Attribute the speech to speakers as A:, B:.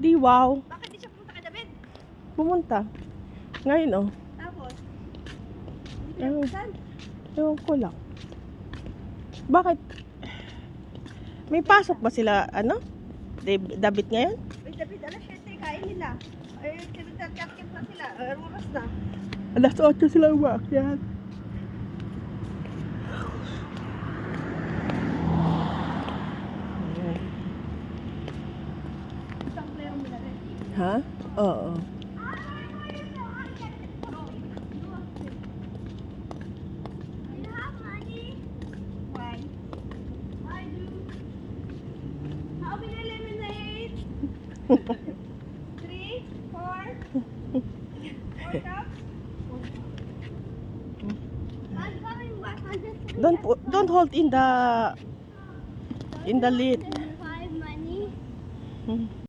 A: Di wow.
B: Bakit di siya pumunta kay David?
A: Pumunta. Ngayon oh.
B: Tapos? Hindi
A: Ewan.
B: pinapuntahan?
A: Ewan ko lang. Bakit? May pasok ba sila, ano? David ngayon?
B: Ay, David, alas 7, kain nila. Ay, kinagkakit na sila. Ay, oras na.
A: Alas 8 sila umakyat.
B: Isang player mo na rin.
A: Ha? Oo.
B: Why? I do. How many lemonade? 3, 4. 4 cups? I'm coming back.
A: Don't hold in the lid.
B: Five money.
A: Hmm.